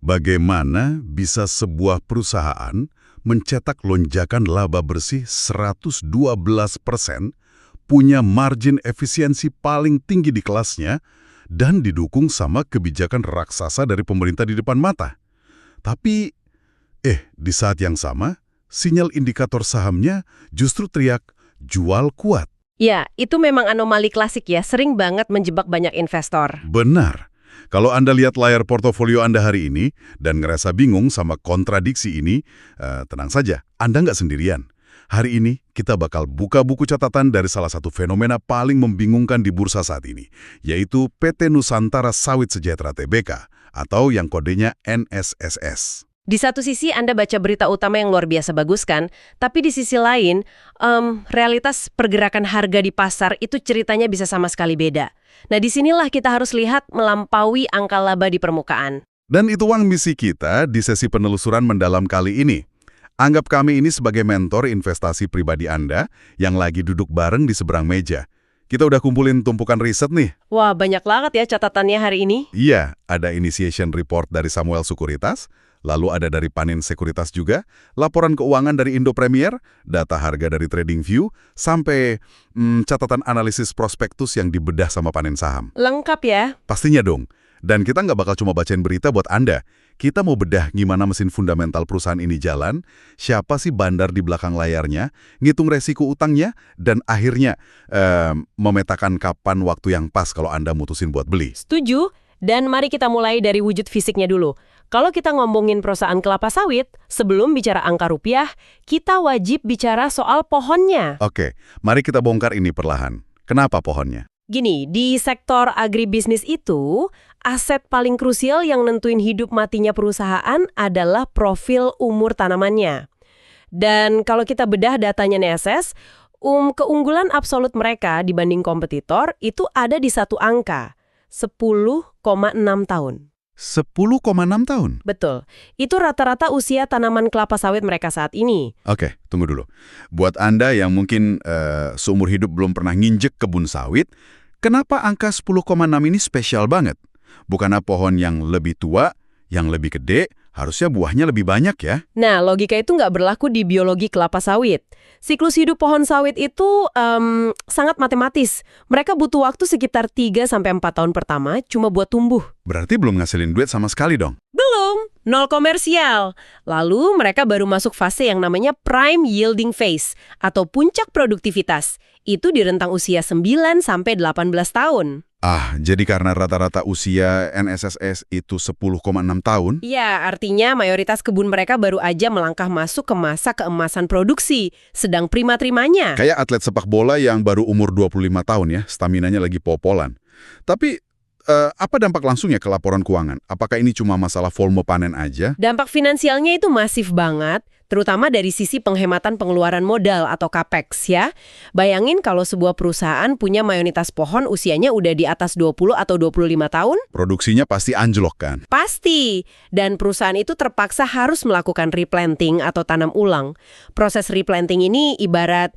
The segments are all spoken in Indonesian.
Bagaimana bisa sebuah perusahaan mencetak lonjakan laba bersih 112%, punya margin efisiensi paling tinggi di kelasnya, dan didukung sama kebijakan raksasa dari pemerintah di depan mata. Tapi, di saat yang sama, sinyal indikator sahamnya justru teriak, jual kuat. Ya, itu memang anomali klasik ya, sering banget menjebak banyak investor. Benar. Kalau Anda lihat layar portofolio Anda hari ini dan ngerasa bingung sama kontradiksi ini, tenang saja, Anda nggak sendirian. Hari ini kita bakal buka buku catatan dari salah satu fenomena paling membingungkan di bursa saat ini, yaitu PT Nusantara Sawit Sejahtera Tbk, atau yang kodenya NSSS. Di satu sisi Anda baca berita utama yang luar biasa bagus kan, tapi di sisi lain, realitas pergerakan harga di pasar itu ceritanya bisa sama sekali beda. Nah, disinilah kita harus lihat melampaui angka laba di permukaan. Dan itu misi kita di sesi penelusuran mendalam kali ini. Anggap kami ini sebagai mentor investasi pribadi Anda yang lagi duduk bareng di seberang meja. Kita udah kumpulin tumpukan riset nih. Wah, banyak banget ya catatannya hari ini. Iya, ada initiation report dari Samuel Sekuritas, lalu ada dari Panin Sekuritas juga, laporan keuangan dari Indo Premier, data harga dari TradingView, sampai catatan analisis prospektus yang dibedah sama Panin Saham. Lengkap ya? Pastinya dong. Dan kita nggak bakal cuma bacain berita buat Anda. Kita mau bedah gimana mesin fundamental perusahaan ini jalan, siapa sih bandar di belakang layarnya, ngitung resiko utangnya, dan akhirnya memetakan kapan waktu yang pas kalau Anda mutusin buat beli. Setuju. Dan mari kita mulai dari wujud fisiknya dulu. Kalau kita ngomongin perusahaan kelapa sawit, sebelum bicara angka rupiah, kita wajib bicara soal pohonnya. Oke, mari kita bongkar ini perlahan. Kenapa pohonnya? Gini, di sektor agribisnis itu, aset paling krusial yang nentuin hidup matinya perusahaan adalah profil umur tanamannya. Dan kalau kita bedah datanya NSS, keunggulan absolut mereka dibanding kompetitor itu ada di satu angka, 10,6 tahun. 10,6 tahun? Betul. Itu rata-rata usia tanaman kelapa sawit mereka saat ini. Oke, tunggu dulu. Buat Anda yang mungkin seumur hidup belum pernah nginjek kebun sawit, kenapa angka 10,6 ini spesial banget? Bukannya pohon yang lebih tua, yang lebih gede, harusnya buahnya lebih banyak ya? Nah, logika itu nggak berlaku di biologi kelapa sawit. Siklus hidup pohon sawit itu sangat matematis. Mereka butuh waktu sekitar 3-4 tahun pertama cuma buat tumbuh. Berarti belum ngasilin duit sama sekali dong? Belum, nol komersial. Lalu mereka baru masuk fase yang namanya prime yielding phase atau puncak produktivitas. Itu di rentang usia 9-18 tahun. Jadi karena rata-rata usia NSSS itu 10,6 tahun? Iya, artinya mayoritas kebun mereka baru aja melangkah masuk ke masa keemasan produksi, sedang prima-trimanya. Kayak atlet sepak bola yang baru umur 25 tahun ya, staminanya lagi popolan. Tapi, apa dampak langsungnya ke laporan keuangan? Apakah ini cuma masalah volume panen aja? Dampak finansialnya itu masif banget, terutama dari sisi penghematan pengeluaran modal atau capex ya. Bayangin kalau sebuah perusahaan punya mayoritas pohon usianya udah di atas 20 atau 25 tahun. Produksinya pasti anjlok kan? Pasti. Dan perusahaan itu terpaksa harus melakukan replanting atau tanam ulang. Proses replanting ini ibarat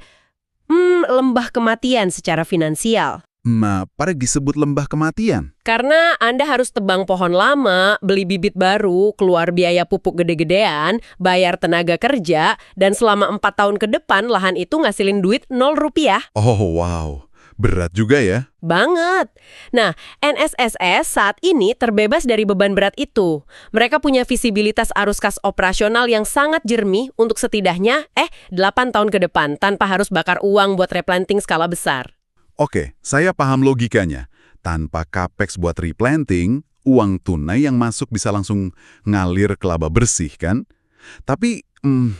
lembah kematian secara finansial. Pada disebut lembah kematian? Karena Anda harus tebang pohon lama, beli bibit baru, keluar biaya pupuk gede-gedean, bayar tenaga kerja, dan selama 4 tahun ke depan lahan itu ngasilin duit 0 rupiah. Oh wow, berat juga ya? Banget. Nah, NSSS saat ini terbebas dari beban berat itu. Mereka punya visibilitas arus kas operasional yang sangat jernih untuk setidaknya 8 tahun ke depan tanpa harus bakar uang buat replanting skala besar. Oke, saya paham logikanya. Tanpa capex buat replanting, uang tunai yang masuk bisa langsung ngalir ke laba bersih kan? Tapi,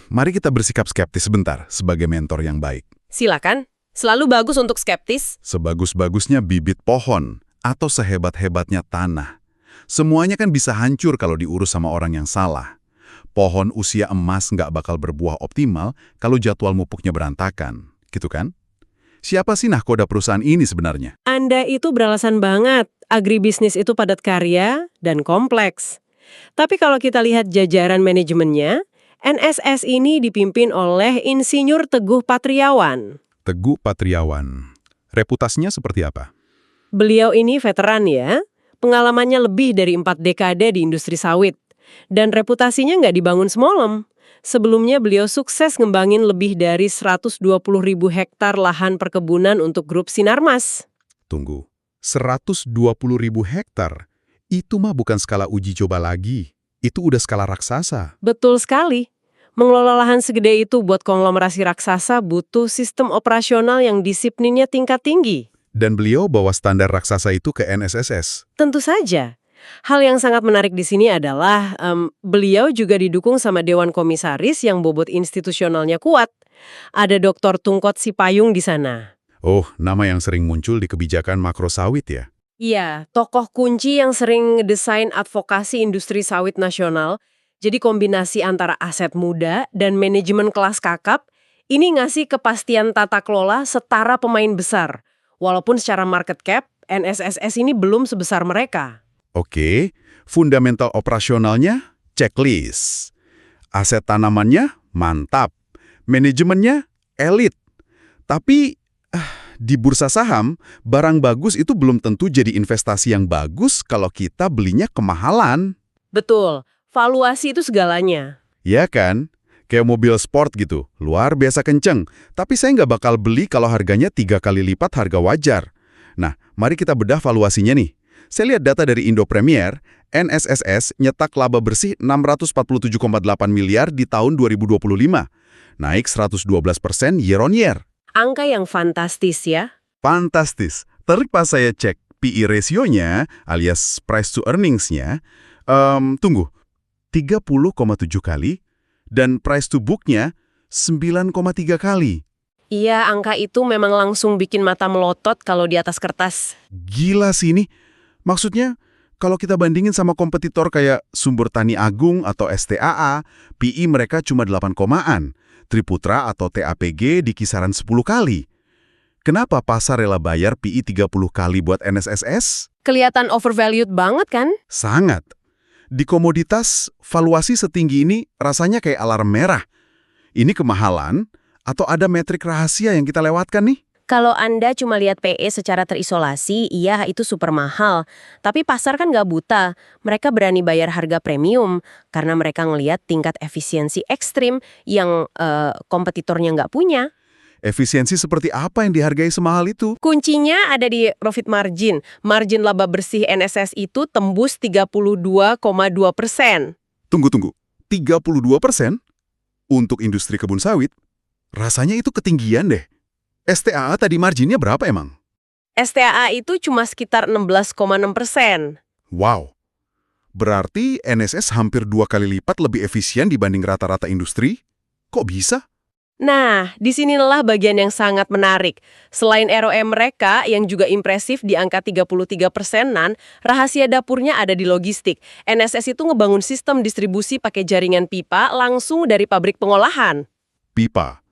mari kita bersikap skeptis sebentar sebagai mentor yang baik. Silakan. Selalu bagus untuk skeptis. Sebagus-bagusnya bibit pohon atau sehebat-hebatnya tanah. Semuanya kan bisa hancur kalau diurus sama orang yang salah. Pohon usia emas nggak bakal berbuah optimal kalau jadwal mupuknya berantakan. Gitu kan? Siapa sih nahkoda perusahaan ini sebenarnya? Anda itu beralasan banget. Agribisnis itu padat karya dan kompleks. Tapi kalau kita lihat jajaran manajemennya, NSS ini dipimpin oleh Insinyur Teguh Patriawan. Teguh Patriawan. Reputasinya seperti apa? Beliau ini veteran ya. Pengalamannya lebih dari 4 dekade di industri sawit. Dan reputasinya nggak dibangun semalam. Sebelumnya beliau sukses ngembangin lebih dari 120.000 hektar lahan perkebunan untuk grup Sinarmas. Tunggu, 120.000 hektar? Itu mah bukan skala uji coba lagi. Itu udah skala raksasa. Betul sekali. Mengelola lahan segede itu buat konglomerasi raksasa butuh sistem operasional yang disiplinnya tingkat tinggi. Dan beliau bawa standar raksasa itu ke NSSS. Tentu saja. Hal yang sangat menarik di sini adalah beliau juga didukung sama Dewan Komisaris yang bobot institusionalnya kuat. Ada Dr. Tungkot Sipayung di sana. Oh, nama yang sering muncul di kebijakan makro sawit ya? Iya, tokoh kunci yang sering ngedesain advokasi industri sawit nasional. Jadi kombinasi antara aset muda dan manajemen kelas kakap, ini ngasih kepastian tata kelola setara pemain besar. Walaupun secara market cap, NSSS ini belum sebesar mereka. Oke, fundamental operasionalnya checklist. Aset tanamannya mantap. Manajemennya elit. Tapi di bursa saham, barang bagus itu belum tentu jadi investasi yang bagus kalau kita belinya kemahalan. Betul, valuasi itu segalanya. Ya kan? Kayak mobil sport gitu, luar biasa kenceng. Tapi saya nggak bakal beli kalau harganya 3 kali lipat harga wajar. Nah, mari kita bedah valuasinya nih. Saya lihat data dari Indo Premier, NSSS nyetak laba bersih 647,8 miliar di tahun 2025. Naik 112% year on year. Angka yang fantastis ya. Fantastis. Terik pas saya cek PE ratio-nya alias price to earnings-nya, tunggu, 30,7 kali dan price to book-nya 9,3 kali. Iya, angka itu memang langsung bikin mata melotot kalau di atas kertas. Gila sih ini. Maksudnya, kalau kita bandingin sama kompetitor kayak Sumber Tani Agung atau STAA, PE mereka cuma 8 komaan. Triputra atau TAPG di kisaran 10 kali. Kenapa pasar rela bayar PE 30 kali buat NSSS? Kelihatan overvalued banget kan? Sangat. Di komoditas, valuasi setinggi ini rasanya kayak alarm merah. Ini kemahalan atau ada metrik rahasia yang kita lewatkan nih? Kalau Anda cuma lihat PE secara terisolasi, iya itu super mahal. Tapi pasar kan nggak buta. Mereka berani bayar harga premium karena mereka ngelihat tingkat efisiensi ekstrim yang kompetitornya nggak punya. Efisiensi seperti apa yang dihargai semahal itu? Kuncinya ada di profit margin. Margin laba bersih NSS itu tembus 32,2%. Tunggu. 32%? Untuk industri kebun sawit? Rasanya itu ketinggian deh. STAA tadi marginnya berapa emang? STAA itu cuma sekitar 16,6%. Wow. Berarti NSS hampir 2 kali lipat lebih efisien dibanding rata-rata industri? Kok bisa? Nah, disinilah bagian yang sangat menarik. Selain ROE mereka yang juga impresif di angka 33%-an, rahasia dapurnya ada di logistik. NSS itu ngebangun sistem distribusi pakai jaringan pipa langsung dari pabrik pengolahan. Pipa.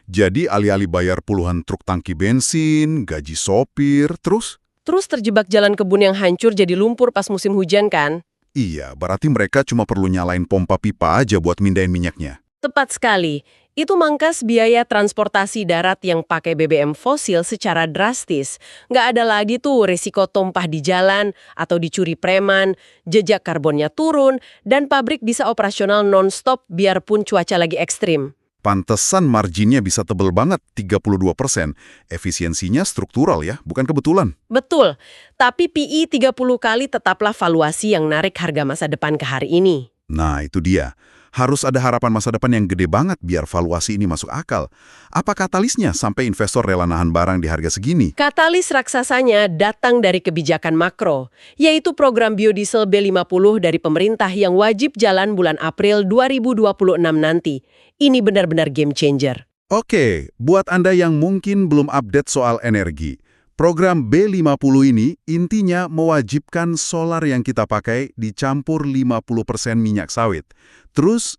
Jadi alih-alih bayar puluhan truk tangki bensin, gaji sopir, terus? Terus terjebak jalan kebun yang hancur jadi lumpur pas musim hujan kan? Iya, berarti mereka cuma perlu nyalain pompa pipa aja buat mindahin minyaknya. Tepat sekali. Itu mangkas biaya transportasi darat yang pakai BBM fosil secara drastis. Nggak ada lagi tuh risiko tumpah di jalan atau dicuri preman, jejak karbonnya turun, dan pabrik bisa operasional non-stop biarpun cuaca lagi ekstrim. Pantesan marginnya bisa tebel banget, 32%. Efisiensinya struktural ya, bukan kebetulan. Betul, tapi PE 30 kali tetaplah valuasi yang narik harga masa depan ke hari ini. Nah, itu dia. Harus ada harapan masa depan yang gede banget biar valuasi ini masuk akal. Apa katalisnya sampai investor rela nahan barang di harga segini? Katalis raksasanya datang dari kebijakan makro, yaitu program biodiesel B50 dari pemerintah yang wajib jalan bulan April 2026 nanti. Ini benar-benar game changer. Oke, buat Anda yang mungkin belum update soal energi, program B50 ini intinya mewajibkan solar yang kita pakai dicampur 50% minyak sawit. Terus,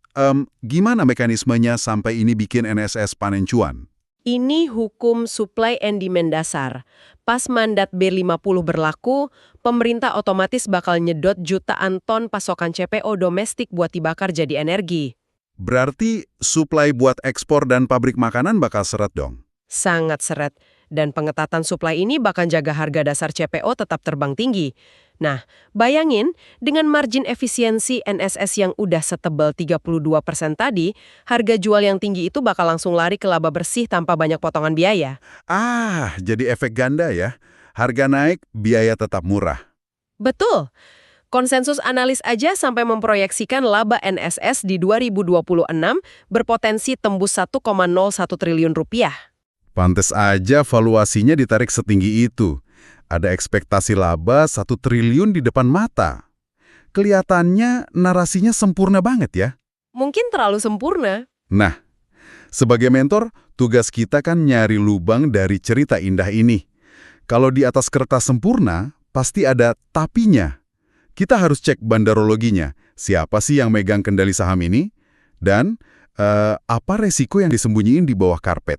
gimana mekanismenya sampai ini bikin NSS panen cuan? Ini hukum supply and demand dasar. Pas mandat B50 berlaku, pemerintah otomatis bakal nyedot jutaan ton pasokan CPO domestik buat dibakar jadi energi. Berarti supply buat ekspor dan pabrik makanan bakal seret dong? Sangat seret. Dan pengetatan supply ini bakal jaga harga dasar CPO tetap terbang tinggi. Nah, bayangin dengan margin efisiensi NSS yang udah setebal 32% tadi, harga jual yang tinggi itu bakal langsung lari ke laba bersih tanpa banyak potongan biaya. Jadi efek ganda ya. Harga naik, biaya tetap murah. Betul. Konsensus analis aja sampai memproyeksikan laba NSS di 2026 berpotensi tembus 1,01 triliun rupiah. Pantes aja valuasinya ditarik setinggi itu. Ada ekspektasi laba 1 triliun di depan mata. Kelihatannya narasinya sempurna banget ya. Mungkin terlalu sempurna. Nah, sebagai mentor, tugas kita kan nyari lubang dari cerita indah ini. Kalau di atas kertas sempurna, pasti ada tapinya. Kita harus cek bandarologinya. Siapa sih yang megang kendali saham ini? Dan apa resiko yang disembunyiin di bawah karpet?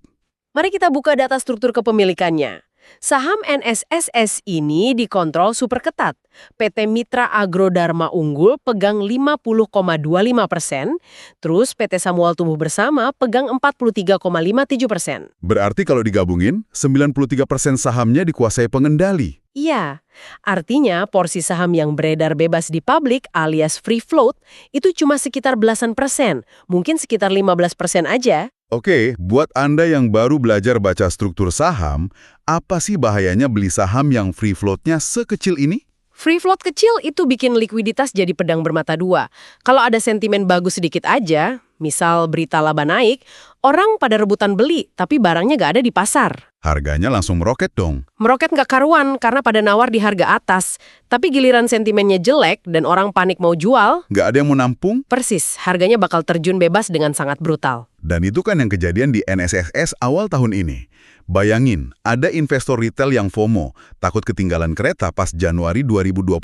Mari kita buka data struktur kepemilikannya. Saham NSSS ini dikontrol super ketat. PT Mitra Agrodharma Unggul pegang 50,25%, terus PT Samuel Tumbuh Bersama pegang 43,57%. Berarti kalau digabungin, 93% sahamnya dikuasai pengendali. Iya, artinya porsi saham yang beredar bebas di publik alias free float itu cuma sekitar belasan persen, mungkin sekitar 15% aja. Oke, buat Anda yang baru belajar baca struktur saham, apa sih bahayanya beli saham yang free float-nya sekecil ini? Free float kecil itu bikin likuiditas jadi pedang bermata dua. Kalau ada sentimen bagus sedikit aja, misal berita laba naik, orang pada rebutan beli, tapi barangnya nggak ada di pasar. Harganya langsung meroket dong. Meroket nggak karuan karena pada nawar di harga atas. Tapi giliran sentimennya jelek dan orang panik mau jual, Nggak ada yang mau nampung, persis, harganya bakal terjun bebas dengan sangat brutal. dan itu kan yang kejadian di NSSS awal tahun ini. Bayangin, ada investor retail yang FOMO, takut ketinggalan kereta pas Januari 2026.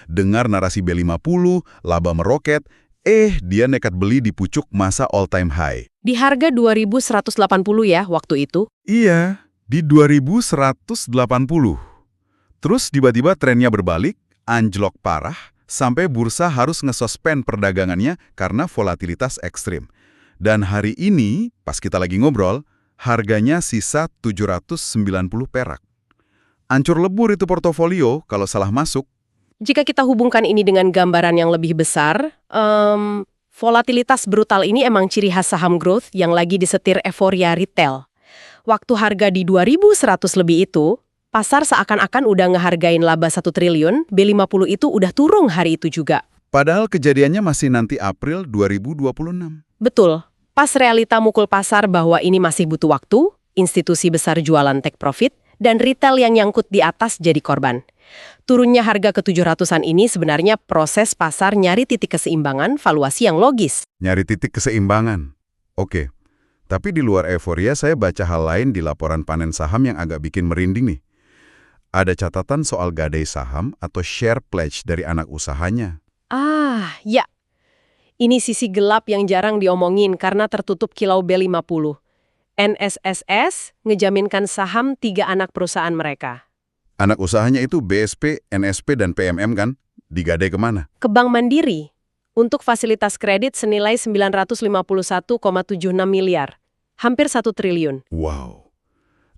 Dengar narasi B50, laba meroket, dia nekat beli di pucuk masa all-time high. Di harga 2.180 ya waktu itu. Iya, di 2180. Terus tiba-tiba trennya berbalik, anjlok parah, sampai bursa harus ngesuspend perdagangannya karena volatilitas ekstrim. Dan hari ini, pas kita lagi ngobrol, harganya sisa 790 perak. Ancur lebur itu portofolio kalau salah masuk. Jika kita hubungkan ini dengan gambaran yang lebih besar, volatilitas brutal ini emang ciri khas saham growth yang lagi disetir euforia retail. Waktu harga di 2.100 lebih itu, pasar seakan-akan udah ngehargain laba 1 triliun, B50 itu udah turun hari itu juga. Padahal kejadiannya masih nanti April 2026. Betul. Pas realita mukul pasar bahwa ini masih butuh waktu, institusi besar jualan take profit, dan retail yang nyangkut di atas jadi korban. Turunnya harga ke 700-an ini sebenarnya proses pasar nyari titik keseimbangan valuasi yang logis. Nyari titik keseimbangan. Oke, tapi di luar euforia saya baca hal lain di laporan panen saham yang agak bikin merinding nih. Ada catatan soal gadai saham atau share pledge dari anak usahanya. Ya. Ini sisi gelap yang jarang diomongin karena tertutup kilau B50. NSSS ngejaminkan saham 3 anak perusahaan mereka. Anak usahanya itu BSP, NSP, dan PMM kan? Digadai kemana? Ke Bank Mandiri untuk fasilitas kredit senilai 951,76 miliar. Hampir 1 triliun. Wow.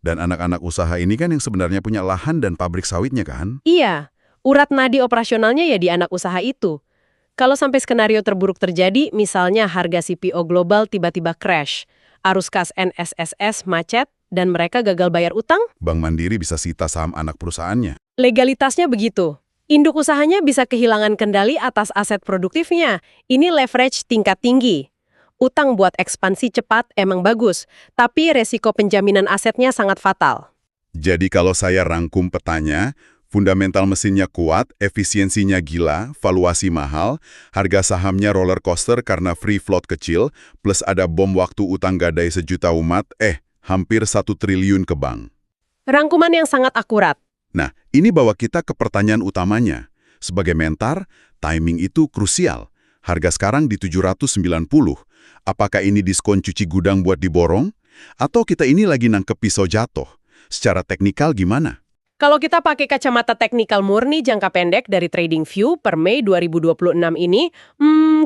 Dan anak-anak usaha ini kan yang sebenarnya punya lahan dan pabrik sawitnya kan? Iya, urat nadi operasionalnya ya di anak usaha itu. Kalau sampai skenario terburuk terjadi, misalnya harga CPO global tiba-tiba crash, arus kas NSSS macet, dan mereka gagal bayar utang, Bank Mandiri bisa sita saham anak perusahaannya. legalitasnya begitu. Induk usahanya bisa kehilangan kendali atas aset produktifnya. Ini leverage tingkat tinggi. Utang buat ekspansi cepat emang bagus, tapi resiko penjaminan asetnya sangat fatal. Jadi kalau saya rangkum petanya, fundamental mesinnya kuat, efisiensinya gila, valuasi mahal, harga sahamnya roller coaster karena free float kecil, plus ada bom waktu utang gadai sejuta umat, hampir 1 triliun ke bank. Rangkuman yang sangat akurat. Nah, ini bawa kita ke pertanyaan utamanya. Sebagai mentor, timing itu krusial. Harga sekarang di 790. Apakah ini diskon cuci gudang buat diborong? Atau kita ini lagi nangkep pisau jatuh? Secara teknikal gimana? Kalau kita pakai kacamata teknikal murni jangka pendek dari TradingView per Mei 2026 ini,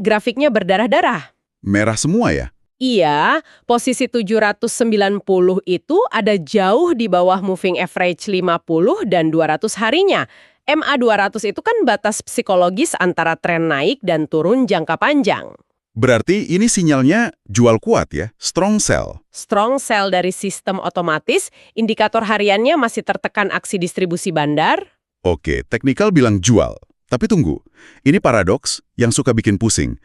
grafiknya berdarah-darah. Merah semua ya? Iya, posisi 790 itu ada jauh di bawah moving average 50 dan 200 harinya. MA200 itu kan batas psikologis antara tren naik dan turun jangka panjang. Berarti ini sinyalnya jual kuat ya, strong sell. Strong sell dari sistem otomatis, indikator hariannya masih tertekan aksi distribusi bandar. Oke, teknikal bilang jual. Tapi tunggu, ini paradoks yang suka bikin pusing.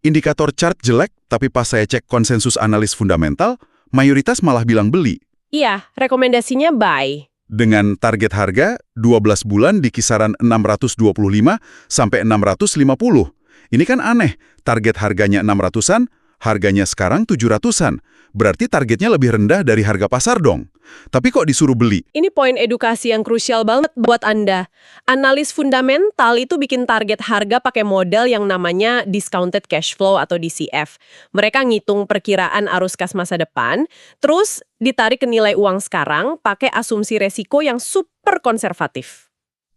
Indikator chart jelek, tapi pas saya cek konsensus analis fundamental, mayoritas malah bilang beli. Iya, rekomendasinya buy. Dengan target harga 12 bulan di kisaran 625 sampai 650. Ini kan aneh, target harganya 600-an, harganya sekarang 700-an. Berarti targetnya lebih rendah dari harga pasar dong. Tapi kok disuruh beli? Ini poin edukasi yang krusial banget buat Anda. Analis fundamental itu bikin target harga pakai model yang namanya discounted cash flow atau DCF. Mereka ngitung perkiraan arus kas masa depan, terus ditarik ke nilai uang sekarang pakai asumsi resiko yang super konservatif.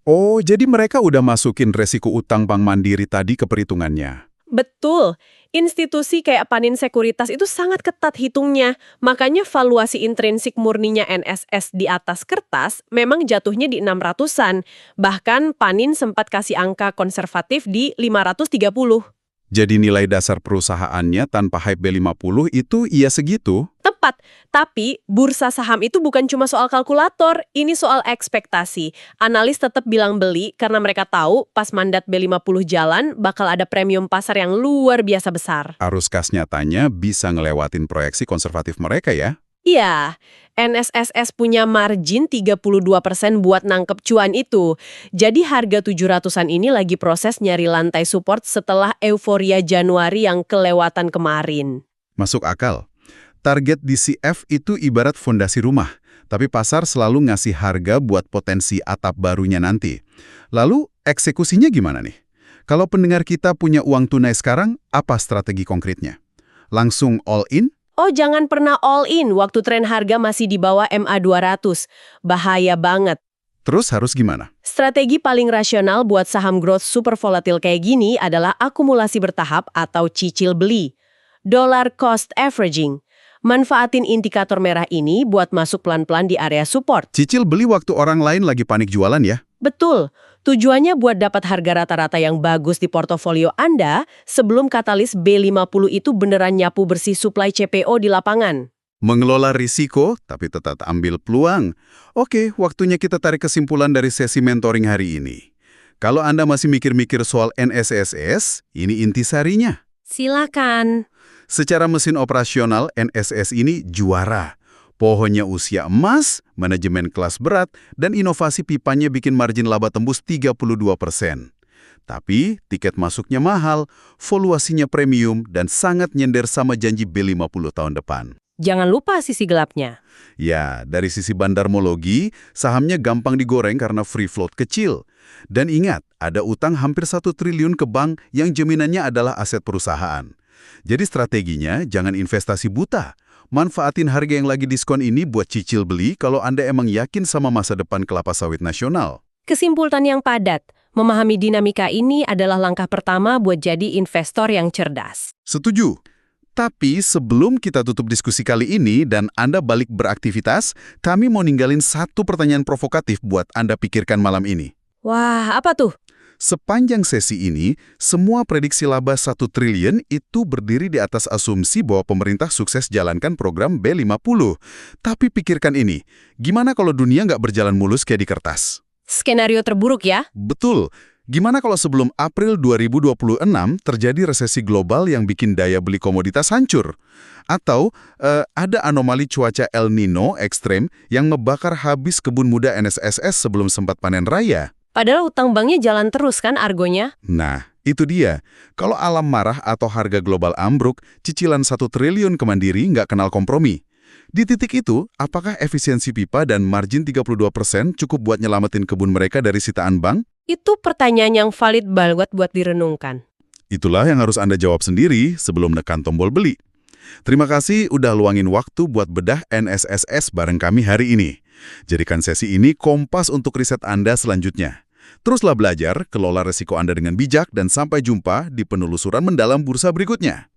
Oh, jadi mereka udah masukin resiko utang Bank Mandiri tadi ke perhitungannya. Betul. Institusi kayak Panin Sekuritas itu sangat ketat hitungnya. Makanya valuasi intrinsik murninya NSS di atas kertas memang jatuhnya di 600-an. Bahkan Panin sempat kasih angka konservatif di 530. Jadi nilai dasar perusahaannya tanpa hype B50 itu iya segitu? Tepat, tapi bursa saham itu bukan cuma soal kalkulator, ini soal ekspektasi. Analis tetap bilang beli karena mereka tahu pas mandat B50 jalan bakal ada premium pasar yang luar biasa besar. Arus kas nyatanya bisa ngelewatin proyeksi konservatif mereka ya? Iya, NSSS punya margin 32% buat nangkep cuan itu. Jadi harga 700-an ini lagi proses nyari lantai support setelah euforia Januari yang kelewatan kemarin. Masuk akal. Target DCF itu ibarat fondasi rumah, tapi pasar selalu ngasih harga buat potensi atap barunya nanti. Lalu eksekusinya gimana nih? Kalau pendengar kita punya uang tunai sekarang, apa strategi konkretnya? Langsung all in? Oh, jangan pernah all in waktu tren harga masih di bawah MA200. Bahaya banget. Terus harus gimana? Strategi paling rasional buat saham growth super volatile kayak gini adalah akumulasi bertahap atau cicil beli. Dollar cost averaging. Manfaatin indikator merah ini buat masuk pelan-pelan di area support. Cicil beli waktu orang lain lagi panik jualan ya? Betul. Tujuannya buat dapat harga rata-rata yang bagus di portofolio Anda sebelum katalis B50 itu beneran nyapu bersih suplai CPO di lapangan. Mengelola risiko, tapi tetap ambil peluang. Oke, waktunya kita tarik kesimpulan dari sesi mentoring hari ini. Kalau Anda masih mikir-mikir soal NSSS, ini intisarinya. Silakan. Secara mesin operasional, NSS ini juara. Pohonnya usia emas, manajemen kelas berat, dan inovasi pipanya bikin margin laba tembus 32%. Tapi tiket masuknya mahal, valuasinya premium, dan sangat nyender sama janji B50 tahun depan. Jangan lupa sisi gelapnya. Ya, dari sisi bandarmologi, sahamnya gampang digoreng karena free float kecil. Dan ingat, ada utang hampir 1 triliun ke bank yang jaminannya adalah aset perusahaan. Jadi strateginya jangan investasi buta. Manfaatin harga yang lagi diskon ini buat cicil beli kalau Anda emang yakin sama masa depan kelapa sawit nasional. Kesimpulan yang padat, memahami dinamika ini adalah langkah pertama buat jadi investor yang cerdas. Setuju. Tapi sebelum kita tutup diskusi kali ini dan Anda balik beraktivitas, kami mau ninggalin satu pertanyaan provokatif buat Anda pikirkan malam ini. Wah, apa tuh? Sepanjang sesi ini, semua prediksi laba 1 triliun itu berdiri di atas asumsi bahwa pemerintah sukses jalankan program B50. Tapi pikirkan ini, gimana kalau dunia nggak berjalan mulus kayak di kertas? Skenario terburuk ya? Betul. Gimana kalau sebelum April 2026 terjadi resesi global yang bikin daya beli komoditas hancur? Atau ada anomali cuaca El Nino ekstrem yang ngebakar habis kebun muda NSSS sebelum sempat panen raya? Padahal utang banknya jalan terus kan argonya? Nah, itu dia. Kalau alam marah atau harga global ambruk, cicilan 1 triliun ke Mandiri nggak kenal kompromi. Di titik itu, apakah efisiensi pipa dan margin 32% cukup buat nyelamatin kebun mereka dari sitaan bank? Itu pertanyaan yang valid banget buat direnungkan. Itulah yang harus Anda jawab sendiri sebelum nekan tombol beli. Terima kasih udah luangin waktu buat bedah NSSS bareng kami hari ini. Jadikan sesi ini kompas untuk riset Anda selanjutnya. Teruslah belajar, kelola resiko Anda dengan bijak, dan sampai jumpa di penelusuran mendalam bursa berikutnya.